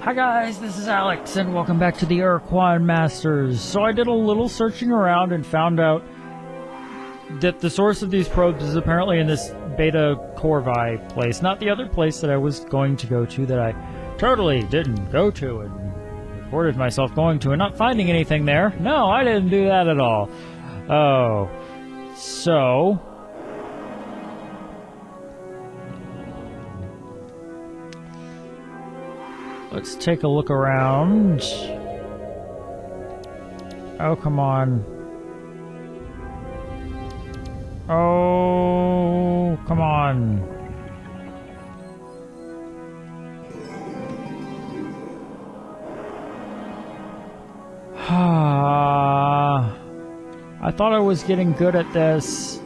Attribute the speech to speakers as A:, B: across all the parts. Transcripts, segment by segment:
A: Hi guys, this is Alex, and welcome back to the Ur-Quan Masters. So I did a little searching around and found out that the source of these probes is apparently in this Beta Corvi place, not the other place that I was going to go to that I totally didn't go to and recorded myself going to and not finding anything there. No, I didn't do that at all. Oh, so... let's take a look around. Oh, come on. Oh, come on. I thought I was getting good at this.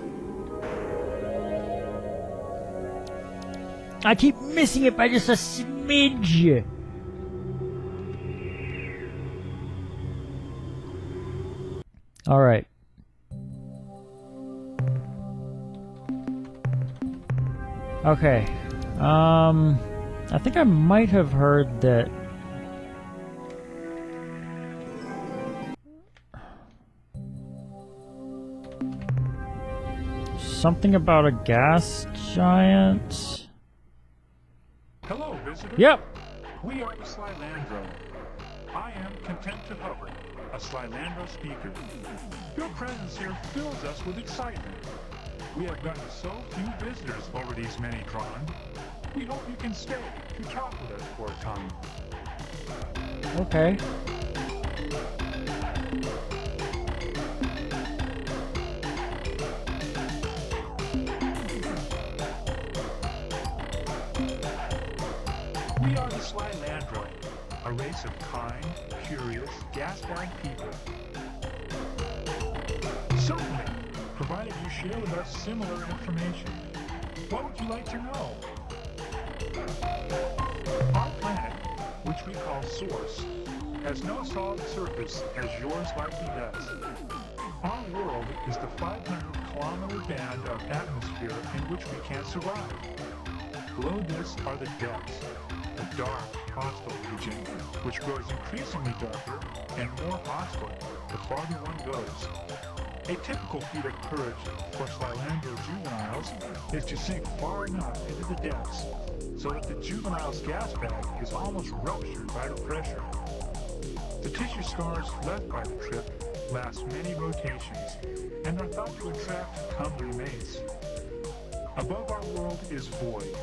A: I keep missing it by just a smidge. All right. Okay. I think I might have heard that something about a gas giant.
B: Hello, visitor.
A: Yep.
B: We are the Slylandro. I am content to hover, a Slylandro speaker. Your presence here fills us with excitement. We have gotten so few visitors over these many Tron. We hope you can stay to talk with us for a time.
A: Okay.
B: We are the Slylandro, a race of kind, curious, gas-bag people. Certainly, provided you share with us similar information. What would you like to know? Our planet, which we call Source, has no solid surface as yours likely does. Our world is the 500-kilometer band of atmosphere in which we can't survive. Below this are the depths, the dark, hostile region, which grows increasingly darker and more hostile the farther one goes. A typical feat of courage for Slylandro juveniles is to sink far enough into the depths so that the juvenile's gas bag is almost ruptured by the pressure. The tissue scars left by the trip last many rotations and are thought to attract comely mates. Above our world is void.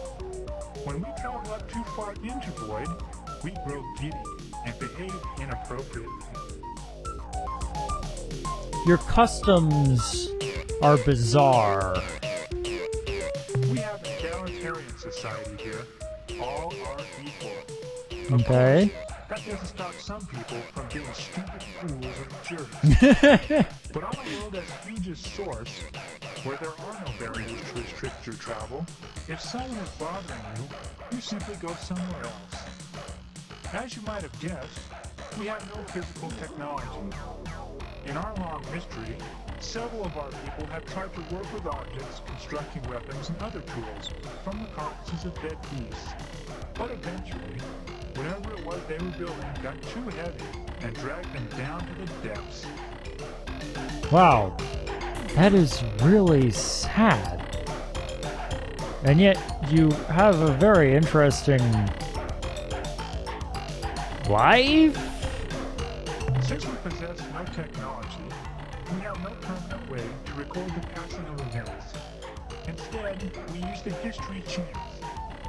B: When we travel up too far into void, we grow giddy and behave inappropriately.
A: Your customs are bizarre.
B: We have an egalitarian society here. All are equal.
A: Okay.
B: Of course, that doesn't stop some people from being stupid fools and jerks. But on a world as huge as Source, where there are no barriers to restrict your travel, if someone is bothering you, you simply go somewhere else. As you might have guessed, we have no physical technology. In our long history, several of our people have tried to work with objects, constructing weapons and other tools from the carcasses of dead beasts. But eventually, whatever it was they were building got too heavy and dragged them down to the depths.
A: Wow. That is really sad. And yet, you have a very interesting life?
B: Since we possess no technology, we have no permanent way to record the passing of events. Instead, we use the history chants,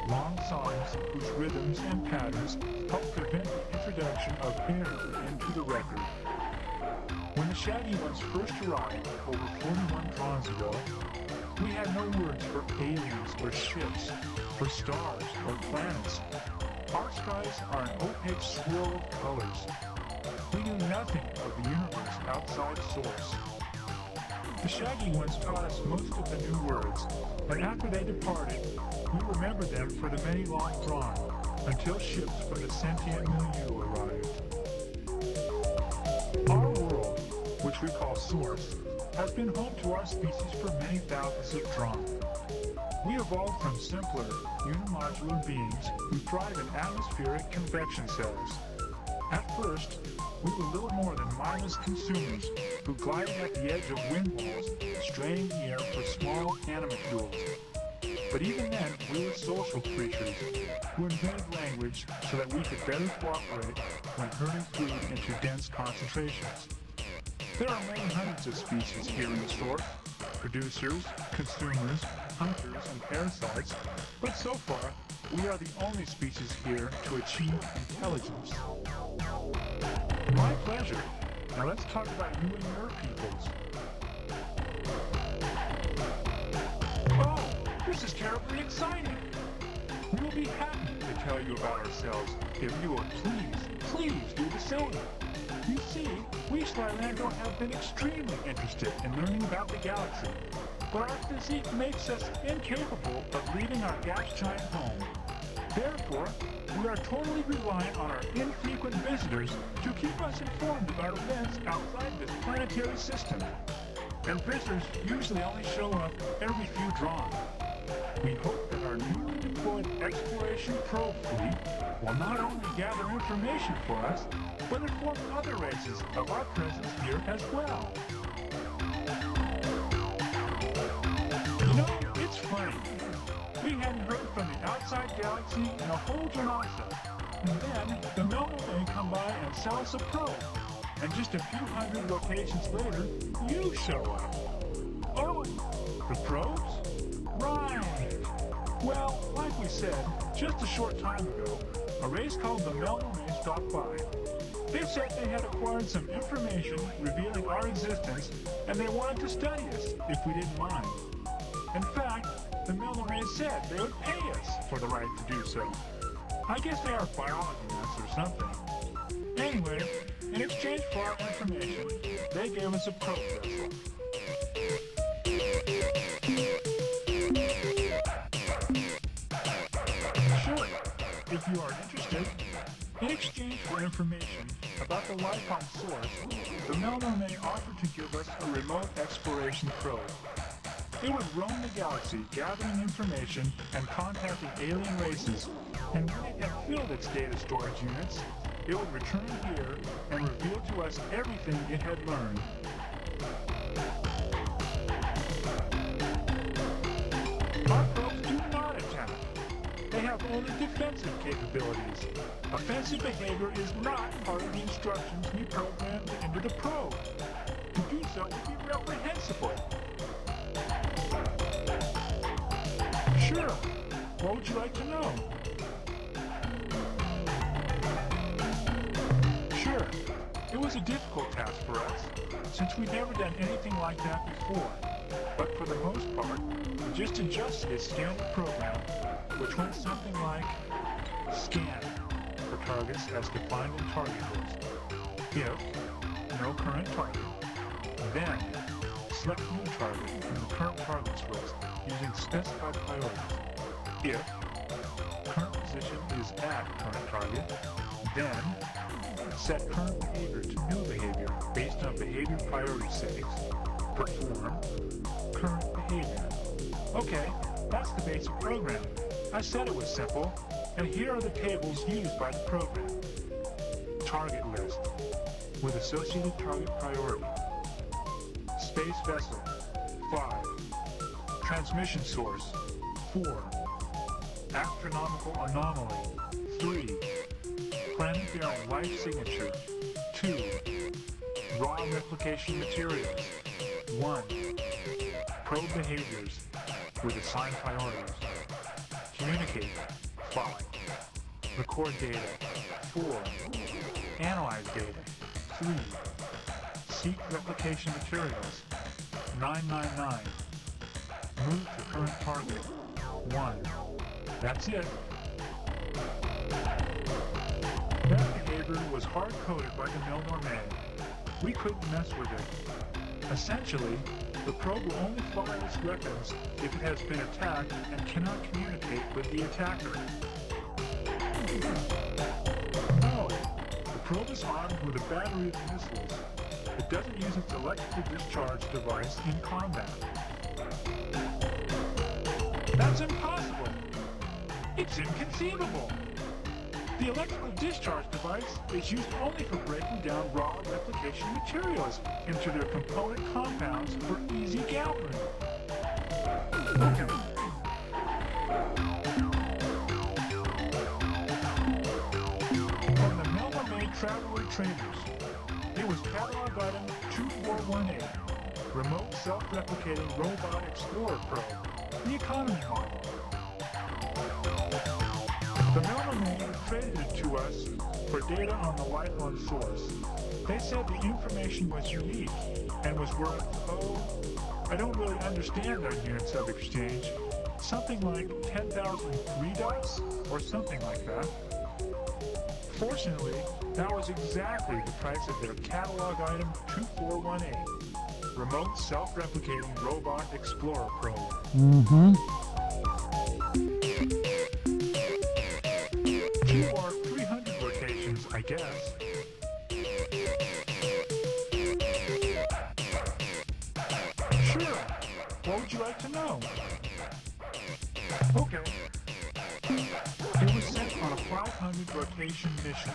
B: long songs whose rhythms and patterns help prevent the introduction of error into the record. When the Shaggy ones first arrived over 41 Trons ago, we had no words for aliens or ships, for stars or planets. Our skies are an opaque swirl of colors. We knew nothing of the universe outside Source. The Shaggy ones taught us most of the new words, but after they departed, we remembered them for the many long drawn, until ships from the sentient milieu arrived. Our world, which we call Source, has been home to our species for many thousands of Tron. We evolved from simpler, unimodular beings who thrive in atmospheric convection cells. At first, we were little more than mindless consumers who glided at the edge of wind walls, straining the air for small animalcules. But even then, we were social creatures who invented language so that we could better cooperate when herding food into dense concentrations. There are many hundreds of species here in the sort: producers, consumers, hunters, and parasites, but so far, we are the only species here to achieve intelligence. My pleasure. Now let's talk about you and your peoples. Oh, this is terribly exciting. We will be happy to tell you about ourselves if you will please do the same. You see, we Slylando have been extremely interested in learning about the galaxy, but our physique makes us incapable of leaving our gas giant home. Therefore, we are totally reliant on our infrequent visitors to keep us informed about events outside this planetary system. And visitors usually only show up every few drawn. We hope that our newly deployed exploration probe fleet will not only gather information for us, but inform other races of our presence here as well. You know, it's funny. We hadn't heard from the outside galaxy in a whole Janasa. And then the Melmo may come by and sell us a probe. And just a few hundred locations later, you show up. Oh, the probes? Right. Well, like we said, just a short time ago, a race called the Melmo may stopped by. They said they had acquired some information revealing our existence, and they wanted to study us if we didn't mind. In fact, the Melmo said they would pay us for the right to do so. I guess they are biology nuts or something. Anyway, in exchange for our information, they gave us a probe vessel. Sure, if you are interested, in exchange for information about the life on Source, the Melmo may offer to give us a remote exploration probe. It would roam the galaxy gathering information and contacting alien races, and when it had filled its data storage units, it would return here and reveal to us everything it had learned. Our probes do not attack. They have only defensive capabilities. Offensive behavior is not part of the instructions we programmed into the probe. To do so would be reprehensible. Sure. What would you like to know? Sure. It was a difficult task for us, since we'd never done anything like that before. But for the most part, we just adjusted a standard program, which went something like scan for targets as defined in target list. If no current target, then select new target from the current targets list using specified priorities. If current position is at current target, then set current behavior to new behavior based on behavior priority settings. Perform current behavior. Okay, that's the basic program. I said it was simple, and here are the tables used by the program. Target list with associated target priority. Space vessel 5. Transmission source 4. Astronomical anomaly 3. Planetary life signature 2. Raw replication materials 1. Probe behaviors with assigned priorities. Communicate 5. Record data 4. Analyze data 3. Seek replication materials 999. Move to current target 1. That's it. That behavior was hard-coded by the Melnorme. We couldn't mess with it. Essentially, the probe will only fire its weapons if it has been attacked and cannot communicate with the attacker. No, the probe is armed with a battery of missiles. It doesn't use its electrical discharge device in combat. That's impossible. It's inconceivable. The electrical discharge device is used only for breaking down raw replication materials into their component compounds for easy gathering. Okay. From the Melba-made Traveler Trainers, it was catalog item 2418, Remote Self-Replicating Robot Explorer Probe, the economy model. The Melba-made traded it to us for data on the life on source. They said the information was unique and was worth, I don't really understand their units of exchange, something like 10,003 dots or something like that. Fortunately, that was exactly the price of their catalog item 2418, Remote Self-Replicating Robot Explorer Probe.
A: Mm-hmm.
B: 2 or 300 rotations, I guess. Sure. What would you like to know? Okay. It was sent on a 500 rotation mission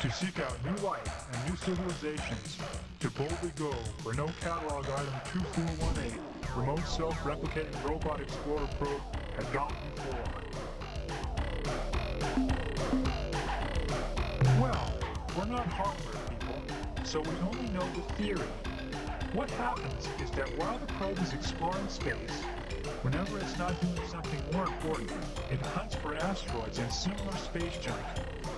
B: to seek out new life and new civilizations, to boldly go where no catalog item 2418, Remote Self-Replicating Robot Explorer Probe, had gone before. Well, we're not hardware people, so we only know the theory. What happens is that while the probe is exploring space, whenever it's not doing something more important, it hunts for asteroids and similar space junk,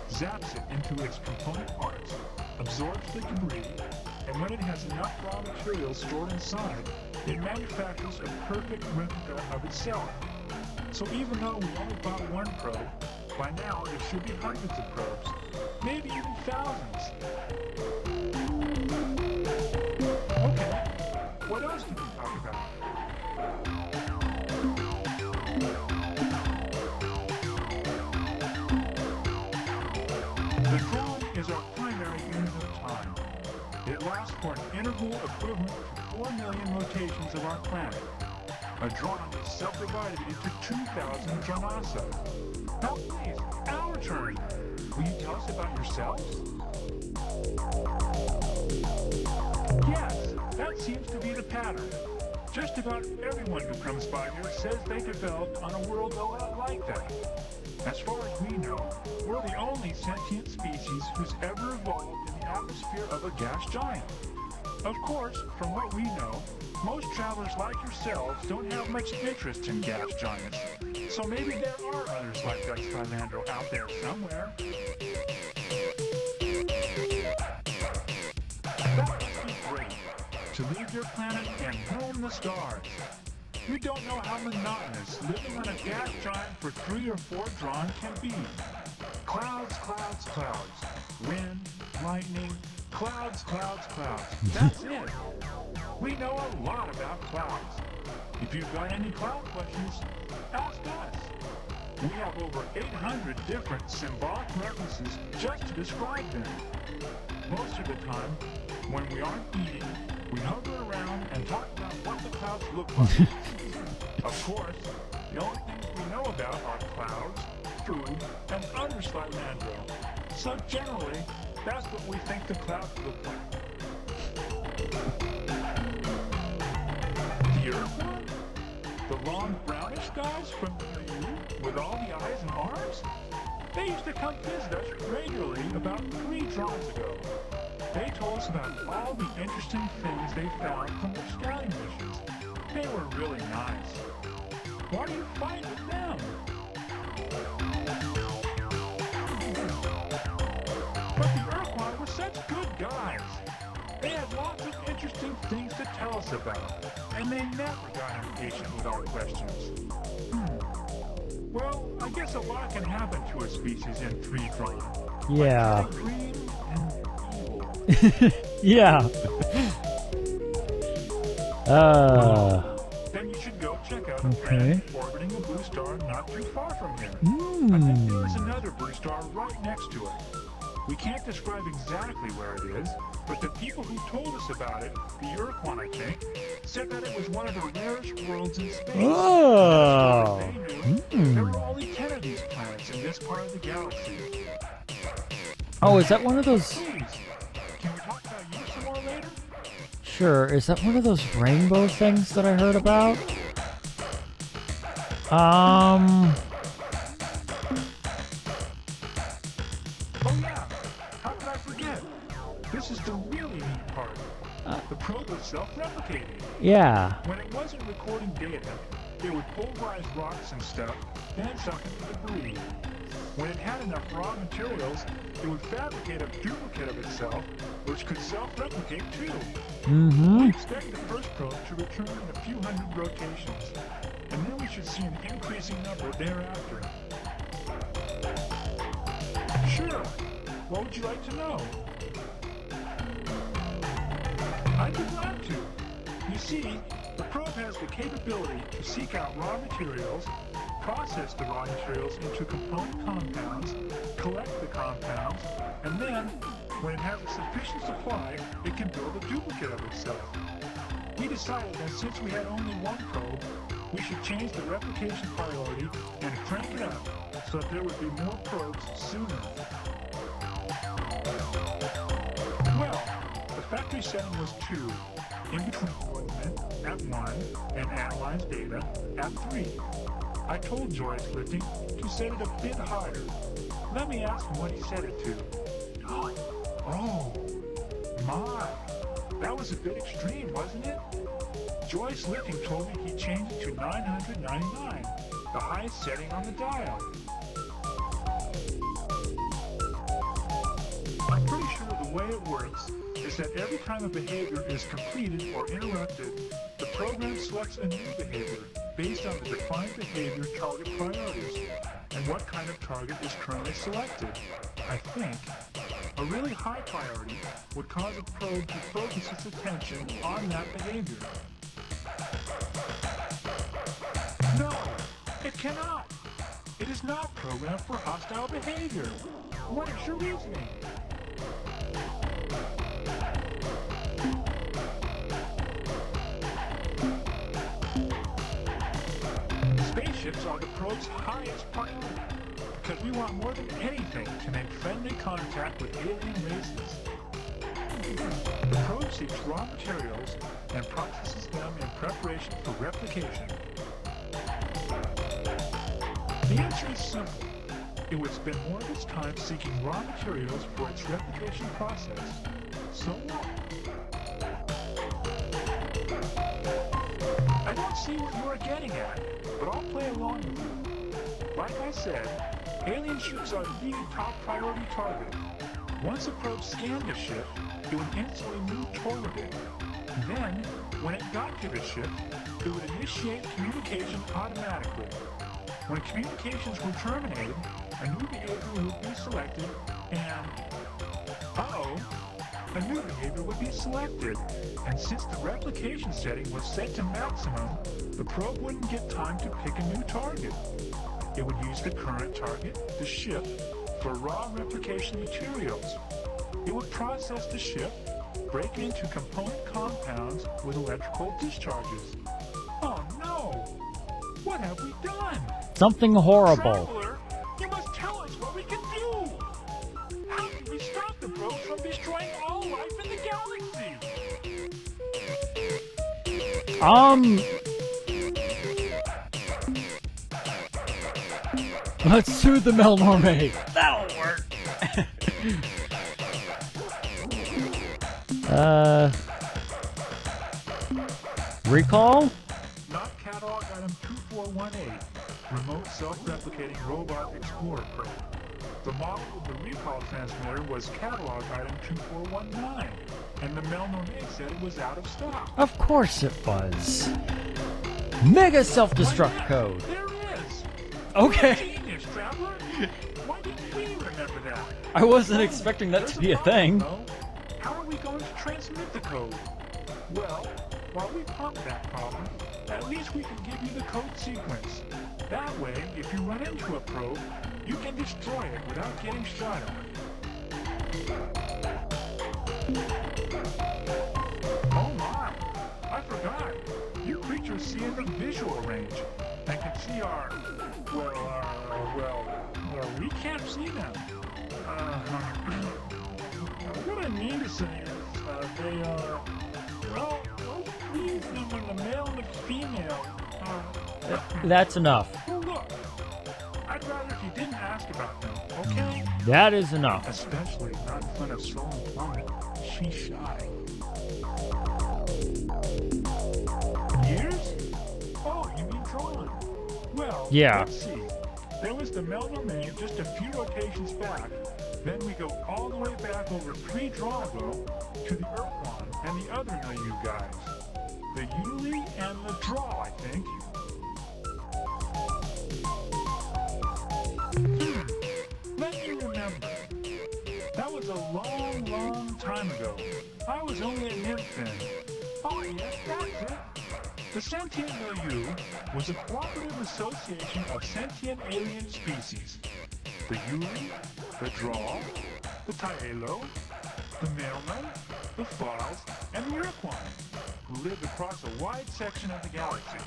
B: zaps it into its component parts, absorbs the debris, and when it has enough raw materials stored inside, it manufactures a perfect replica of itself. So even though we only bought one probe, by now there should be hundreds of probes, maybe even thousands. Okay, what else did we talk about? The drone is our primary unit of time. It lasts for an interval equivalent to 4 million rotations of our planet. A drawn is subdivided into 2,000 dronasa. Now please, our turn. Will you tell us about yourselves? Yes, that seems to be the pattern. Just about everyone who comes by here says they developed on a world a lot like that. As far as we know, we're the only sentient species who's ever evolved in the atmosphere of a gas giant. Of course, from what we know, most travelers like yourselves don't have much interest in gas giants, so maybe there are others like that Skylandro out there somewhere. That must be great, to leave your planet and roam the stars. You don't know how monotonous living on a gas giant for 3 or 4 drawn can be. Clouds, clouds, clouds. Wind, lightning, clouds, clouds, clouds. That's it. We know a lot about clouds. If you've got any cloud questions, ask us. We have over 800 different symbolic references just to describe them. Most of the time, when we aren't eating, we hover around and talk about what the clouds look like. Of course, the only things we know about are clouds, food, and other Skylandro. So generally, that's what we think the clouds look like. The Ur-Quan? The long brownish guys from the EU with all the eyes and arms? They used to come visit us regularly about 3 drawings ago. They told us about all the interesting things they found from their scouting missions. They were really nice. Why do you fight with them? But the Ur-Quan were such good guys. They had lots of interesting things to tell us about, and they never got impatient with our questions. Well, I guess a lot can happen to a species in 3 drawn.
A: Yeah.
B: Like green and evil.
A: Yeah.
B: Then you should go check out a planet orbiting a blue star not too far from here. I think there is another blue star right next to it. We can't describe exactly where it is, but the people who told us about it, the Ur-Quan I think, said that it was one of the rarest worlds in space.
A: Oh.
B: As far as they knew, there were only 10 of these planets in this part of the galaxy.
A: Oh, is that one of those?
B: Please, can we talk about you some more later?
A: Sure. Is that one of those rainbow things that I heard about?
B: Oh yeah, how could I forget? This is the really neat part. The probe was self-replicating.
A: Yeah.
B: When it wasn't recording data, it would pulverize rocks and stuff, then suck into debris. When it had enough raw materials, it would fabricate a duplicate of itself, which could self-replicate too. We expect the first probe to return in a few hundred rotations, and then we should see an increasing number thereafter. Sure. What would you like to know? I'd be glad to. You see, the probe has the capability to seek out raw materials, process the raw materials into component compounds, collect the compounds, and then, when it has a sufficient supply, it can build a duplicate of itself. We decided that since we had only one probe, we should change the replication priority and crank it up so that there would be more probes sooner. Well, the factory setting was 2, in between movement at 1 and analyze data at 3. I told Joyce Lifting to set it a bit higher. Let me ask him what he set it to. Oh, my. That was a bit extreme, wasn't it? Joyce Lifting told me he changed it to 999, the highest setting on the dial. I'm pretty sure the way it works is that every time a behavior is completed or interrupted, the program selects a new behavior based on the defined behavior target priorities and what kind of target is currently selected. I think a really high priority would cause a probe to focus its attention on that behavior. No, it cannot. It is not programmed for hostile behavior. What is your reasoning? Spaceships are the probe's highest priority, because we want more than anything to make friendly contact with alien races. The probe seeks raw materials and processes them in preparation for replication. The answer is simple. It would spend more of its time seeking raw materials for its replication process. So what? I don't see what you are getting at, but I'll play along with you. Like I said, alien ships are the top priority target. Once a probe scanned a ship, it would instantly move toward it. Then, when it got to the ship, it would initiate communication automatically. When communications were terminated, a new behavior would be selected, and... a new behavior would be selected. And since the replication setting was set to maximum, the probe wouldn't get time to pick a new target. It would use the current target, the ship, for raw replication materials. It would process the ship, break it into component compounds with electrical discharges. Oh no! What have we done?
A: Something horrible.
B: Traveler, you must tell us what we can do! How can we stop the probe from destroying all life in the galaxy?
A: Let's soothe the Melnorme. That'll work. Recall?
B: Not catalog item 2418, remote self-replicating robot explorer probe. The model of the recall transmitter was catalog item 2419, and the Melnorme said it was out of stock.
A: Of course it was. Mega self-destruct code.
B: There is!
A: Okay.
B: Genius, traveler! Why didn't we remember that?
A: I wasn't expecting that to be a thing.
B: Though. How are we going to transmit the code? Well, while we pump that problem, at least we can give you the code sequence. That way, if you run into a probe, you can destroy it without getting shot at. Oh my! I forgot. You creatures see in the visual range and can see our, we can't see them. What I mean to say is, they are, we use them when the male and the female are...
A: That's enough.
B: Well, look, I'd rather if you didn't ask about them, okay?
A: That is enough.
B: Especially not in front of Soul and Plummet. She's shy. Years? Oh, you mean Tron. Well,
A: yeah.
B: Let's see. There was the Mel domain just a few rotations back. Then we go all the way back over 3 draw ago to the Ur-Quan and the other Nayu guys. The Yuli and the Draw, I think. Let me remember. That was a long, long time ago. I was only a nymph then. Oh yes, that's it. The Sentient Nayu was a cooperative association of sentient alien species. The Yuli, the Draw, the Taelo, the Mailmen, the Files, and the Ur-Quan, who lived across a wide section of the galaxy.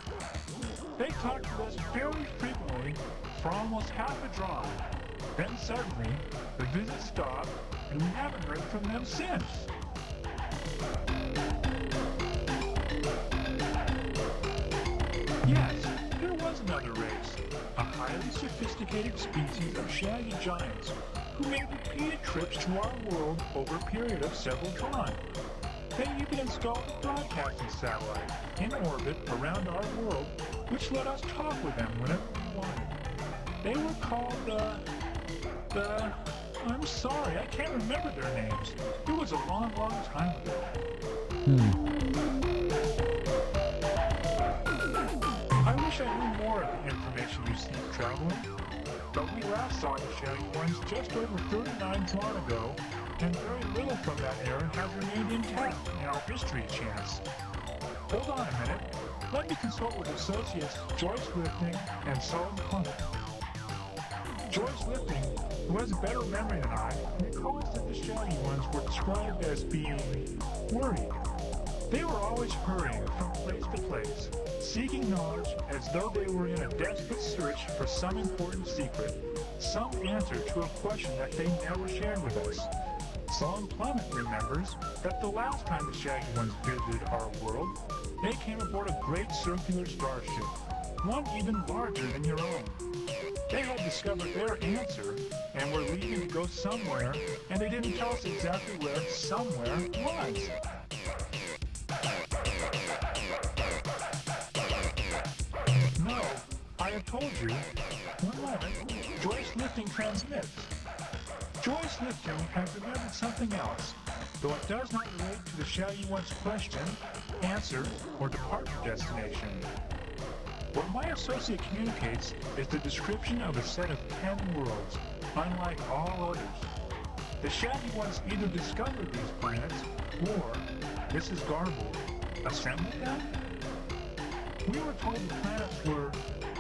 B: They talked to us very frequently for almost half a draw. Then suddenly, the visit stopped, and we haven't heard from them since. Yes, there was another race, a highly sophisticated species of shaggy giants who made repeated trips to our world over a period of several Tron. They even installed a broadcasting satellite in orbit around our world, which let us talk with them whenever we wanted. They were called I'm sorry, I can't remember their names. It was a long, long time ago. I wish I knew more of the information you seek traveling, but we last saw the shaggy ones just over 39 Tron ago, and very little from that era has remained intact in our history chance. Hold on a minute. Let me consult with associates Joyce Lifting and Solomon Plummet. Joyce Lifting, who has a better memory than I, recalls that the shaggy ones were described as being worried. They were always hurrying from place to place, seeking knowledge as though they were in a desperate search for some important secret, some answer to a question that they never shared with us. Solomon Plummet remembers that the last time the shaggy ones visited our world, they came aboard a great circular starship, one even larger than your own. They had discovered their answer and were leaving to go somewhere, and they didn't tell us exactly where somewhere was. No, I have told you. One moment, Joyce Lifting transmits. Joyce Lifting has remembered something else, though it does not relate to the shaggy one's question, answer, or departure destination. What my associate communicates is the description of a set of 10 worlds, unlike all others. The shaggy ones either discovered these planets, or, this is garbled, assembled them? We were told the planets were,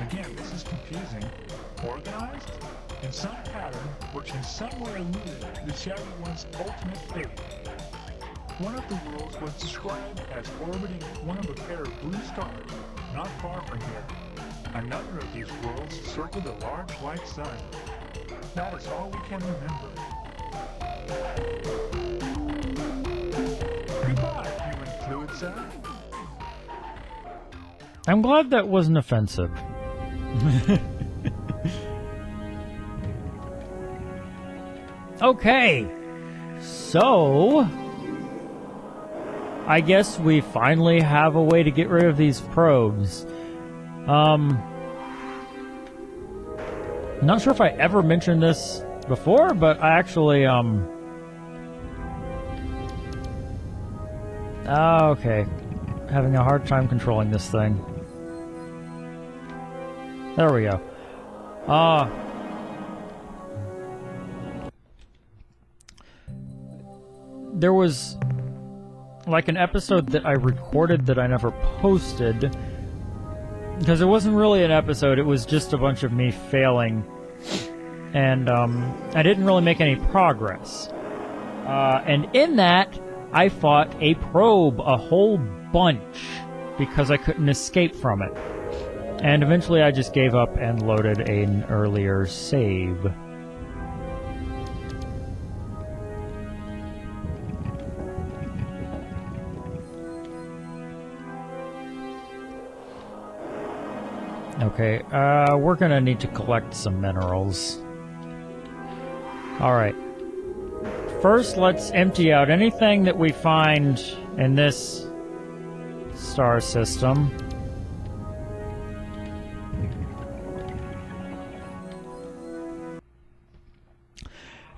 B: again this is confusing, organized in some pattern which in some way alluded to the shaggy one's ultimate fate. One of the worlds was described as orbiting one of a pair of blue stars, not far from here. Another of these worlds circled a large white sun. That is all we can remember. Goodbye, human fluid sack.
A: I'm glad that wasn't offensive. Okay, so I guess we finally have a way to get rid of these probes. Not sure if I ever mentioned this before, but I actually, okay. Having a hard time controlling this thing. There we go. There was like an episode that I recorded that I never posted, because it wasn't really an episode, it was just a bunch of me failing, and I didn't really make any progress. And in that, I fought a probe, a whole bunch, because I couldn't escape from it. And eventually I just gave up and loaded an earlier save. Okay, we're gonna need to collect some minerals. Alright. First, let's empty out anything that we find in this star system.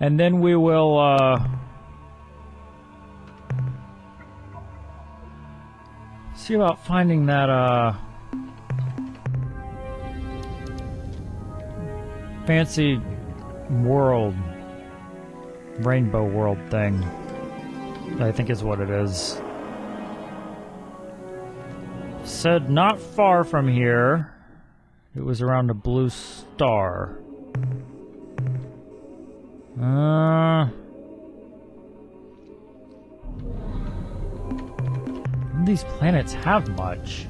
A: And then we will, see about finding that, fancy world, rainbow world thing, I think is what it is. Said not far from here, it was around a blue star. None of these planets have much.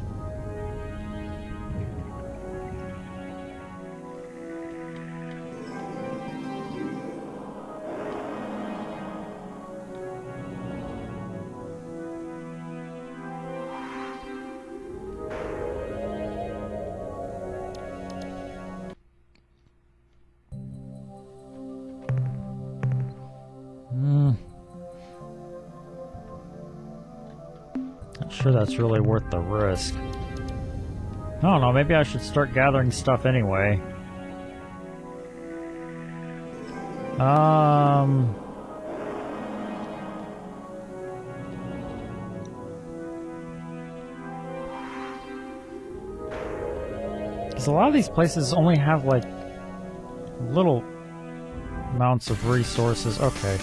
A: Not sure that's really worth the risk. I don't know, maybe I should start gathering stuff anyway. Because a lot of these places only have, like, little amounts of resources. Okay.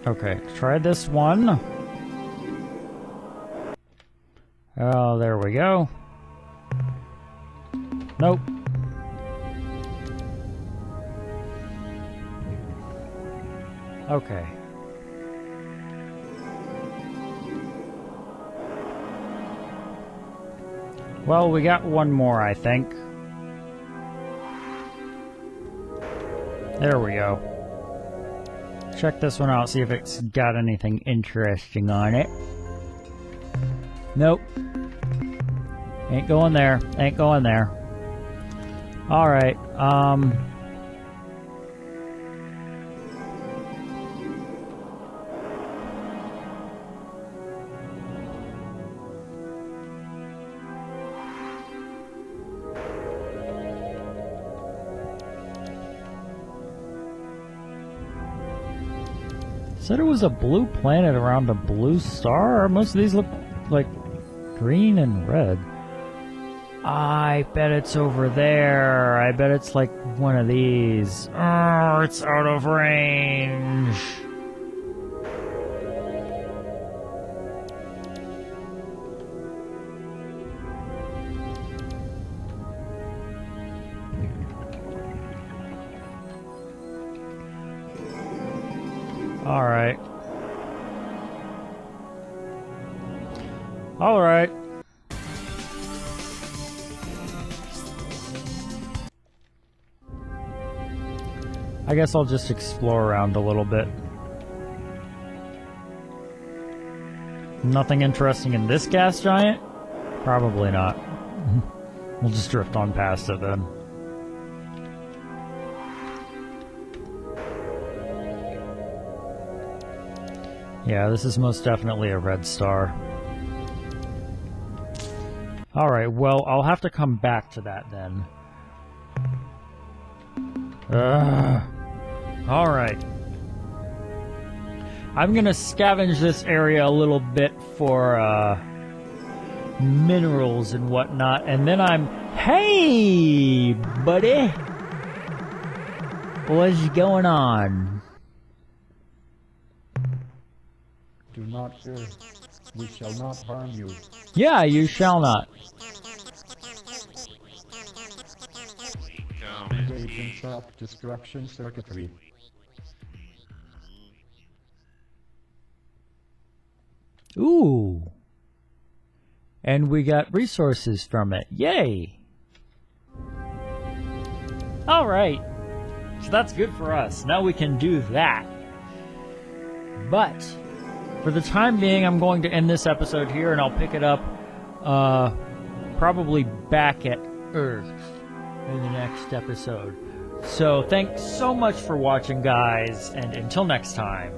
A: Okay, try this one. Oh, there we go. Nope. Okay. Well, we got one more, I think. There we go. Check this one out, see if it's got anything interesting on it. Nope. Ain't going there. Ain't going there. Alright, said it was a blue planet around a blue star? Most of these look like green and red. I bet it's over there. I bet it's like one of these. Oh, it's out of range. Alright. Alright. I guess I'll just explore around a little bit. Nothing interesting in this gas giant? Probably not. We'll just drift on past it then. Yeah, this is most definitely a red star. Alright, well, I'll have to come back to that then. Alright. I'm gonna scavenge this area a little bit for, minerals and whatnot, and then Hey, buddy! What's going on?
C: Do not fear. We shall not harm you.
A: Yeah, you shall not.
C: Engage in self-destruction circuitry.
A: Ooh. And we got resources from it. Yay! Alright. So that's good for us. Now we can do that. But, for the time being, I'm going to end this episode here, and I'll pick it up, probably back at Earth in the next episode. So, thanks so much for watching, guys, and until next time.